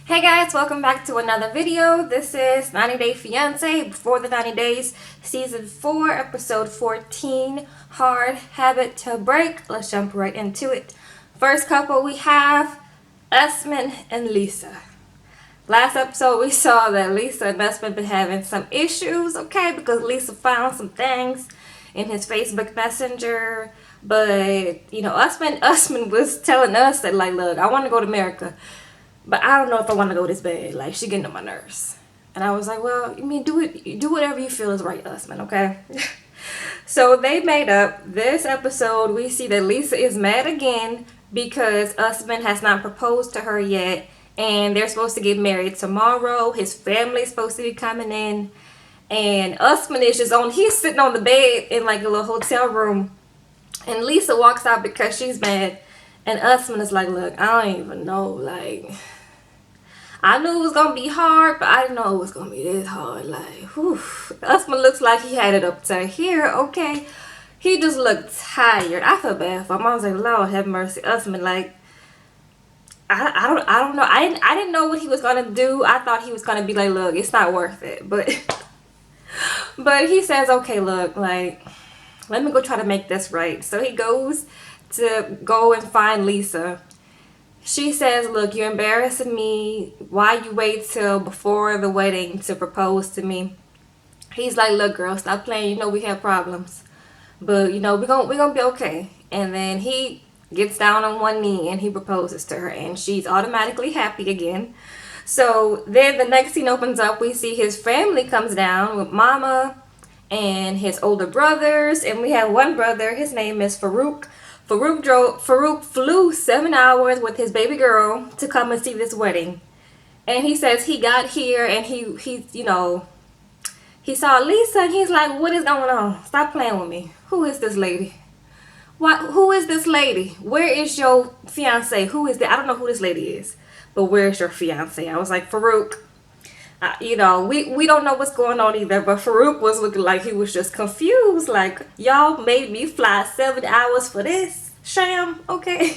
Hey guys, welcome back to another video. This is 90 Day Fiancé Before the 90 Days, Season 4, Episode 14, Hard Habit to Break. Let's jump right into it. First couple we have Usman and Lisa. Last episode we saw that Lisa and Usman been having some issues, okay, because Lisa found some things in his Facebook Messenger. But, Usman was telling us that, like, look, I want to go to America. But I don't know if I want to go this bad. Like, she getting on my nerves. And I was like, well, do whatever you feel is right, Usman, okay? So they made up. This episode, we see that Lisa is mad again because Usman has not proposed to her yet. And they're supposed to get married tomorrow. His family's supposed to be coming in. And Usman is he's sitting on the bed in like a little hotel room. And Lisa walks out because she's mad. And Usman is like, look, I don't even know, like... I knew it was gonna be hard, but I didn't know it was gonna be this hard. Like, whew. Usman looks like he had it up to here, okay? He just looked tired. I feel bad for him. I was like, Lord have mercy, Usman. Like, I don't know. I didn't know what he was gonna do. I thought he was gonna be like, look, it's not worth it. But but he says, okay, look, like, let me go try to make this right. So he goes to go and find Lisa. She says, look, you're embarrassing me. Why you wait till before the wedding to propose to me? He's like, look, girl, stop playing. You know we have problems. But, we're gonna be okay. And then he gets down on one knee and he proposes to her. And she's automatically happy again. So then the next scene opens up. We see his family comes down with Mama and his older brothers. And we have one brother. His name is Farouk. Farouk flew 7 hours with his baby girl to come and see this wedding. And he says he got here and he saw Lisa and he's like, what is going on? Stop playing with me. Who is this lady? Who is this lady? Where is your fiance? Who is that? I don't know who this lady is, but where's your fiance? I was like, Farouk, we don't know what's going on either, but Farouk was looking like he was just confused. Like, y'all made me fly 7 hours for this sham, okay?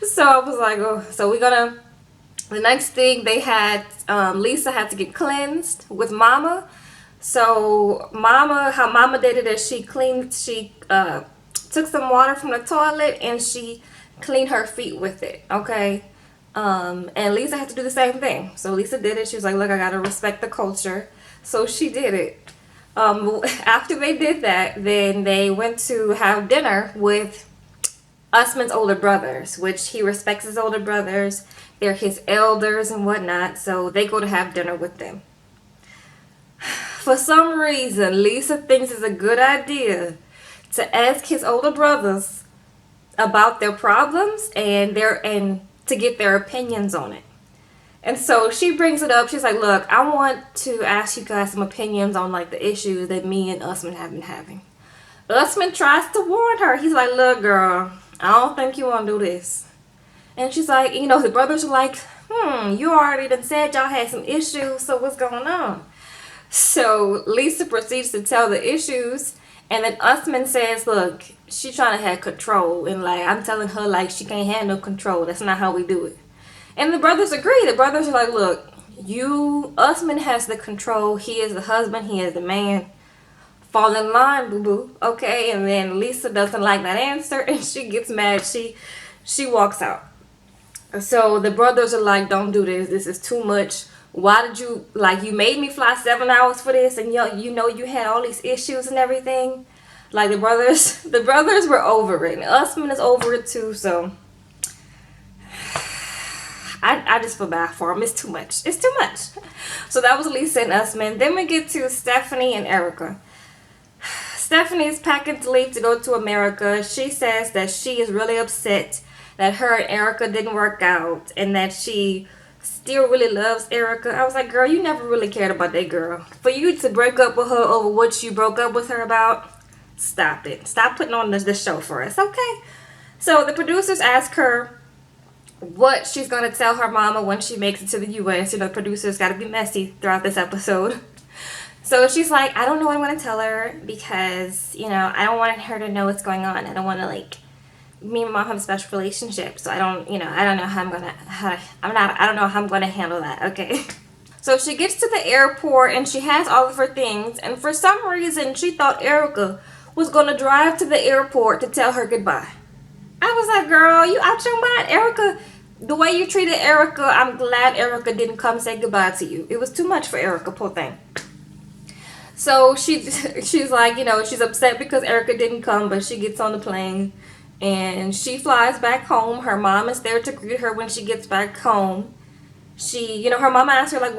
So I was like, oh, so the next thing they had, Lisa had to get cleansed with Mama. So how Mama did it is she took some water from the toilet and she cleaned her feet with it, okay? And Lisa had to do the same thing. So Lisa did it. She was like, look, I gotta respect the culture. So she did it. After they did that, then they went to have dinner with Usman's older brothers, which he respects his older brothers. They're his elders and whatnot. So they go to have dinner with them. For some reason, Lisa thinks it's a good idea to ask his older brothers about their problems and to get their opinions on it. And so she brings it up. She's like, look, I want to ask you guys some opinions on like the issues that me and Usman have been having. Usman tries to warn her. He's like, look, girl, I don't think you want to do this. And she's like, the brothers are like, you already done said y'all had some issues, so what's going on? So Lisa proceeds to tell the issues. And then Usman says, look, she's trying to have control. And, like, I'm telling her, like, she can't handle control. That's not how we do it. And the brothers agree. The brothers are like, look, Usman has the control. He is the husband. He is the man. Fall in line, boo-boo. Okay? And then Lisa doesn't like that answer. And she gets mad. She walks out. So the brothers are like, don't do this. This is too much. Why did you made me fly 7 hours for this and you had all these issues and everything? Like the brothers were over it. And Usman is over it too, so I just feel bad for him. It's too much. It's too much. So that was Lisa and Usman. Then we get to Stephanie and Erica. Stephanie is packing to leave to go to America. She says that she is really upset that her and Erica didn't work out and that she still really loves Erica. I was like, girl, you never really cared about that girl. For you to break up with her over what you broke up with her about, stop it. Stop putting on this show for us, okay? So the producers ask her what she's going to tell her mama when she makes it to the U.S. The producers got to be messy throughout this episode. So she's like, I don't know what I'm going to tell her because, I don't want her to know what's going on. I don't want to, me and my mom have a special relationship, so I don't, I don't know how I don't know how I'm gonna handle that. Okay. So she gets to the airport and she has all of her things, and for some reason she thought Erica was gonna drive to the airport to tell her goodbye. I was like, girl, you out your mind? Erica, the way you treated Erica, I'm glad Erica didn't come say goodbye to you. It was too much for Erica, poor thing. So she's like, she's upset because Erica didn't come, but she gets on the plane and she flies back home. Her mom is there to greet her when she gets back home. Her mama asked her, like,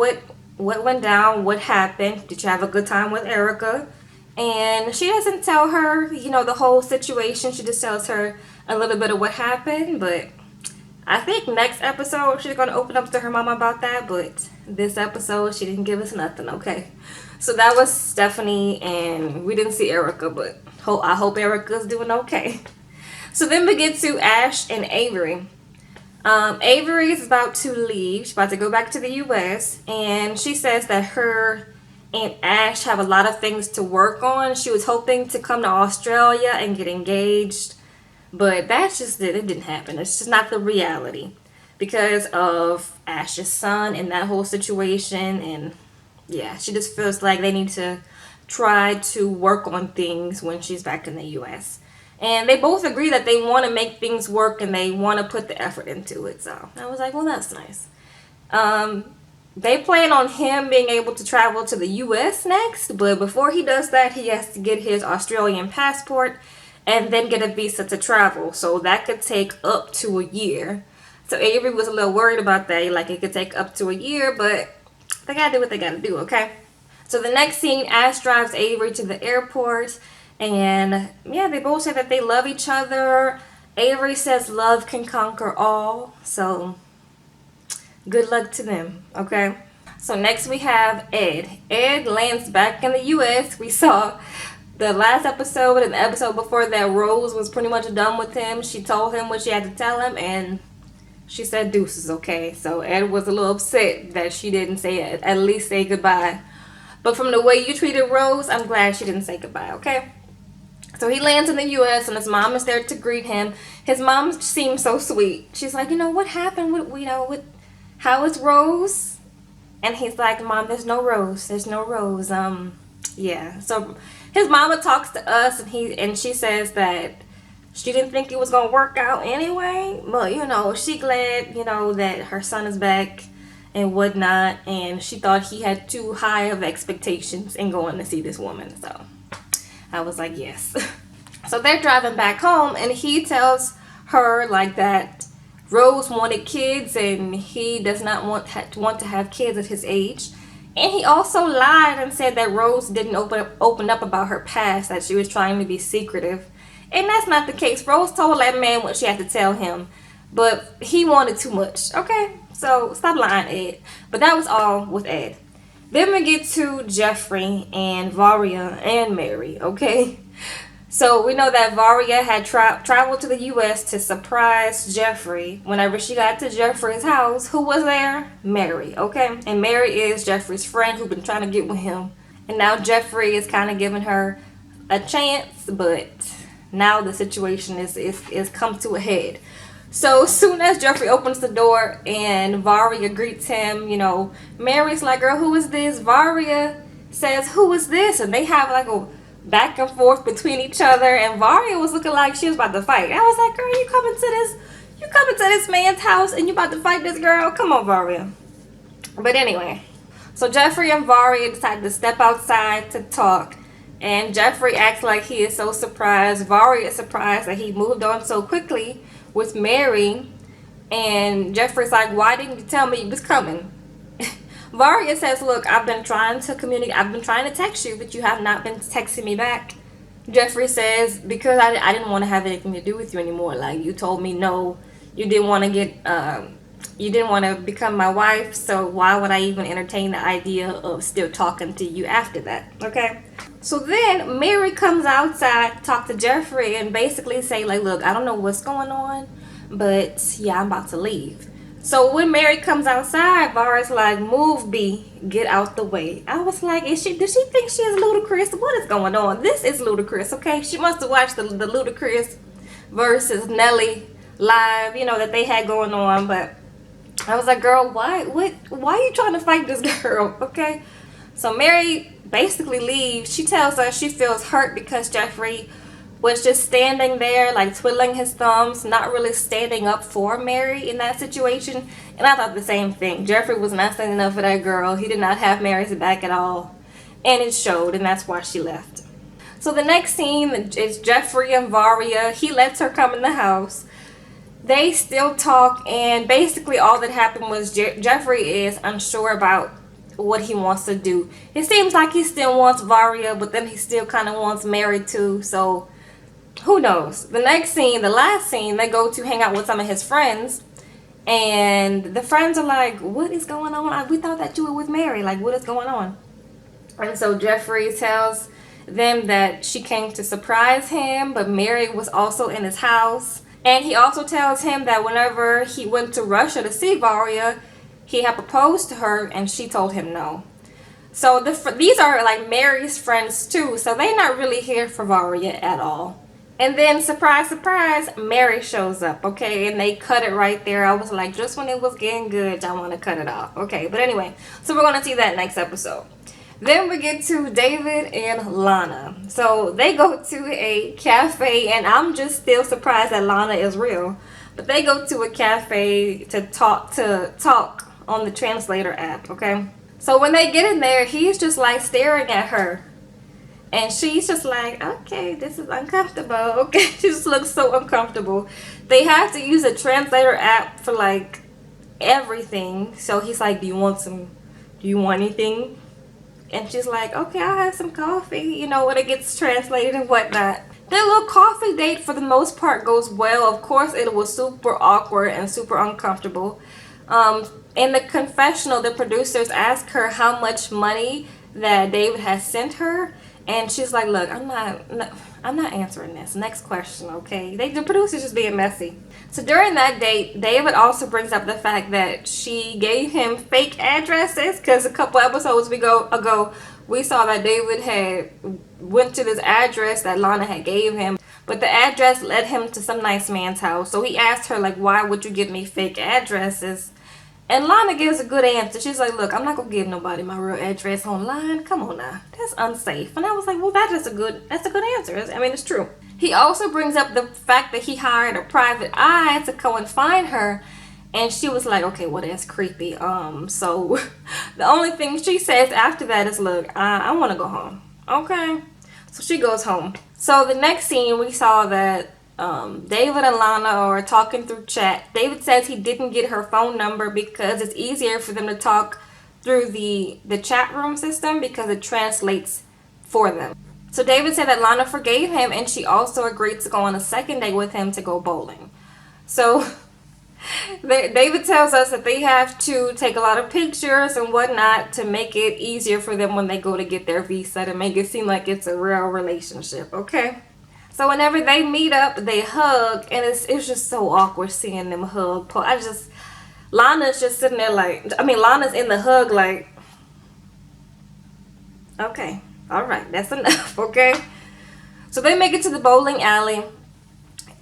what went down, what happened, did you have a good time with Erica? And she doesn't tell her, the whole situation. She just tells her a little bit of what happened, but I think next episode she's going to open up to her mama about that, but this episode she didn't give us nothing, okay? So that was Stephanie, and we didn't see Erica, but I hope Erica's doing okay. So then we get to Ash and Avery. Avery is about to leave. She's about to go back to the U.S., and she says that her and Ash have a lot of things to work on. She was hoping to come to Australia and get engaged, but it didn't happen. It's just not the reality because of Ash's son and that whole situation. And yeah, she just feels like they need to try to work on things when she's back in the U.S. And they both agree that they want to make things work and they want to put the effort into it. So I was like, well, that's nice. They plan on him being able to travel to the U.S. next, but before he does that, he has to get his Australian passport and then get a visa to travel. So that could take up to a year. So Avery was a little worried about that. Like, it could take up to a year, but they gotta do what they gotta do, okay? So the next scene, Ash drives Avery to the airport, and yeah, they both say that they love each other. Avery says love can conquer all, so good luck to them, okay? So next we have Ed. Ed lands back in the U.S. We saw the last episode and the episode before that Rose was pretty much done with him. She told him what she had to tell him, and she said deuces, okay? So Ed was a little upset that she didn't say it, at least say goodbye. But from the way you treated Rose, I'm glad she didn't say goodbye, okay? So he lands in the U.S. and his mom is there to greet him. His mom seems so sweet. She's like, what happened? How is Rose? And he's like, Mom, there's no Rose. There's no Rose. Yeah. So his mama talks to us, and she says that she didn't think it was gonna work out anyway. But she glad that her son is back and whatnot, and she thought he had too high of expectations in going to see this woman. So I was like, yes. So they're driving back home, and he tells her like that Rose wanted kids, and he does not want to have kids at his age. And he also lied and said that Rose didn't open up about her past, that she was trying to be secretive. And that's not the case. Rose told that man what she had to tell him, but he wanted too much. Okay, so stop lying, Ed. But that was all with Ed. Then we get to Jeffrey and Varia and Mary, okay? So we know that Varia had traveled to the U.S. to surprise Jeffrey. Whenever she got to Jeffrey's house, who was there? Mary, okay? And Mary is Jeffrey's friend who's been trying to get with him. And now Jeffrey is kind of giving her a chance, but now the situation is come to a head. So as soon as Jeffrey opens the door and Varia greets him, Mary's like, girl, who is this? Varia says, who is this? And they have like a back and forth between each other, and Varia was looking like she was about to fight. I was like, girl, you coming to this man's house and you about to fight this girl? Come on, Varia. But anyway, so Jeffrey and Varia decided to step outside to talk, and Jeffrey acts like he is so surprised. Varia is surprised that he moved on so quickly with Mary, and Jeffrey's like, why didn't you tell me you was coming? Varia says, look, I've been trying to communicate. I've been trying to text you, but you have not been texting me back. Jeffrey says, because I didn't want to have anything to do with you anymore. Like, you told me no, you didn't want to become my wife, so why would I even entertain the idea of still talking to you after that, okay? So then Mary comes outside to talk to Jeffrey and basically say, like, look, I don't know what's going on, but yeah, I'm about to leave. So when Mary comes outside, Vara's like, move, B, get out the way. I was like, does she think she is Ludacris? What is going on? This is Ludacris, okay? She must have watched the Ludacris versus Nelly live, that they had going on. But I was like, girl, why are you trying to fight this girl? Okay. So Mary basically leaves. She tells us she feels hurt because Jeffrey was just standing there, like twiddling his thumbs, not really standing up for Mary in that situation. And I thought the same thing. Jeffrey was not standing up for that girl. He did not have Mary's back at all. And it showed, and that's why she left. So the next scene is Jeffrey and Varia. He lets her come in the house. They still talk, and basically all that happened was Jeffrey is unsure about what he wants to do. It seems like he still wants Varia, but then he still kind of wants Mary too. So who knows? The next scene, the last scene, they go to hang out with some of his friends, and the friends are like, what is going on? We thought that you were with Mary. Like, what is going on? And so Jeffrey tells them that she came to surprise him, but Mary was also in his house. And he also tells him that whenever he went to Russia to see Varia, he had proposed to her and she told him no. So these are like Mary's friends too, so they're not really here for Varia at all. And then, surprise, surprise, Mary shows up, okay? And they cut it right there. I was like, just when it was getting good, I want to cut it off. Okay, but anyway, so we're going to see that next episode. Then we get to David and Lana. So they go to a cafe, and I'm just still surprised that Lana is real. But they go to a cafe to talk on the translator app, okay? So when they get in there, he's just like staring at her. And she's just like, okay, this is uncomfortable. Okay, she just looks so uncomfortable. They have to use a translator app for like everything. So he's like, do you want anything? And she's like, okay, I'll have some coffee, when it gets translated and whatnot. Their little coffee date for the most part goes well. Of course, it was super awkward and super uncomfortable. In the confessional, the producers ask her how much money that David has sent her. And she's like, look, I'm not answering this. Next question, okay? The producers just being messy. So during that date, David also brings up the fact that she gave him fake addresses, because a couple episodes ago, we saw that David had went to this address that Lana had gave him, but the address led him to some nice man's house. So he asked her, like, why would you give me fake addresses? And Lana gives a good answer. She's like, look, I'm not going to give nobody my real address online. Come on now. That's unsafe. And I was like, well, that's a good answer. I mean, it's true. He also brings up the fact that he hired a private eye to go and find her. And she was like, okay, well, that's creepy. So the only thing she says after that is, look, I want to go home. Okay. So she goes home. So the next scene, we saw that David and Lana are talking through chat. David says he didn't get her phone number because it's easier for them to talk through the chat room system because it translates for them. So David said that Lana forgave him, and she also agreed to go on a second date with him to go bowling. So David tells us that they have to take a lot of pictures and whatnot to make it easier for them when they go to get their visa, to make it seem like it's a real relationship, okay? So whenever they meet up, they hug, and it's just so awkward seeing them hug. Lana's just sitting there Lana's in the hug like, okay, all right, that's enough, okay? So they make it to the bowling alley,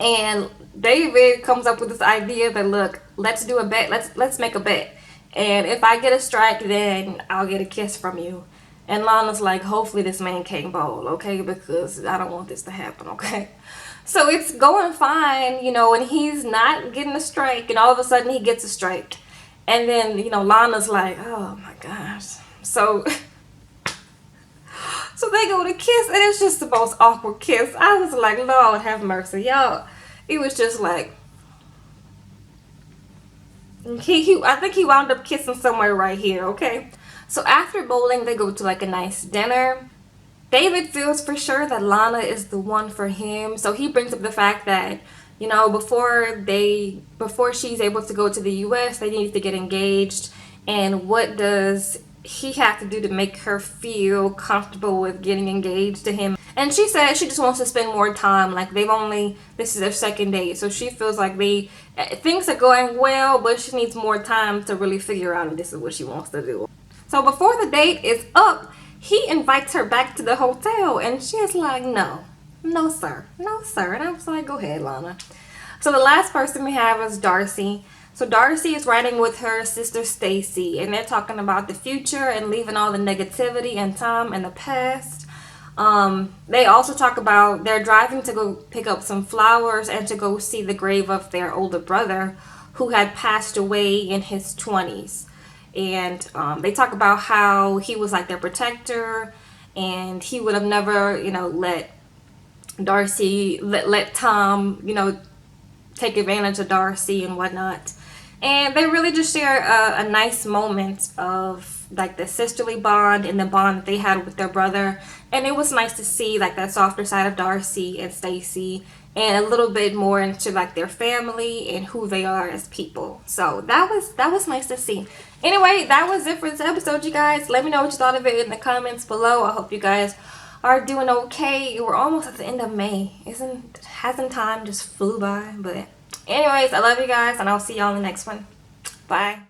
and David comes up with this idea that, look, let's do a bet. Let's make a bet. And if I get a strike, then I'll get a kiss from you. And Lana's like, hopefully this man can't bowl, okay? Because I don't want this to happen, okay? So it's going fine, and he's not getting a strike. And all of a sudden he gets a strike. And then, Lana's like, oh my gosh. So they go to kiss, and it's just the most awkward kiss. I was like, Lord have mercy, y'all. It was just like, I think he wound up kissing somewhere right here, okay? So after bowling, they go to like a nice dinner. David feels for sure that Lana is the one for him. So he brings up the fact that, before she's able to go to the US, they need to get engaged. And what does he have to do to make her feel comfortable with getting engaged to him? And she said she just wants to spend more time. Like, this is their second date. So she feels like things are going well, but she needs more time to really figure out if this is what she wants to do. So before the date is up, he invites her back to the hotel, and she's like, no, No, sir. No, sir. And I was like, go ahead, Lana. So the last person we have is Darcy. So Darcy is riding with her sister Stacy, and they're talking about the future and leaving all the negativity and time in the past. They also talk about they're driving to go pick up some flowers and to go see the grave of their older brother who had passed away in his 20s. And they talk about how he was like their protector, and he would have never, let Darcy, let Tom, take advantage of Darcy and whatnot. And they really just share a nice moment of like the sisterly bond and the bond that they had with their brother. And it was nice to see like that softer side of Darcy and Stacy, and a little bit more into like their family and who they are as people. So that was nice to see. Anyway, that was it for this episode, you guys. Let me know what you thought of it in the comments below. I hope you guys are doing okay. We're almost at the end of May. Hasn't time just flew by? But anyways, I love you guys, and I'll see y'all in the next one. Bye.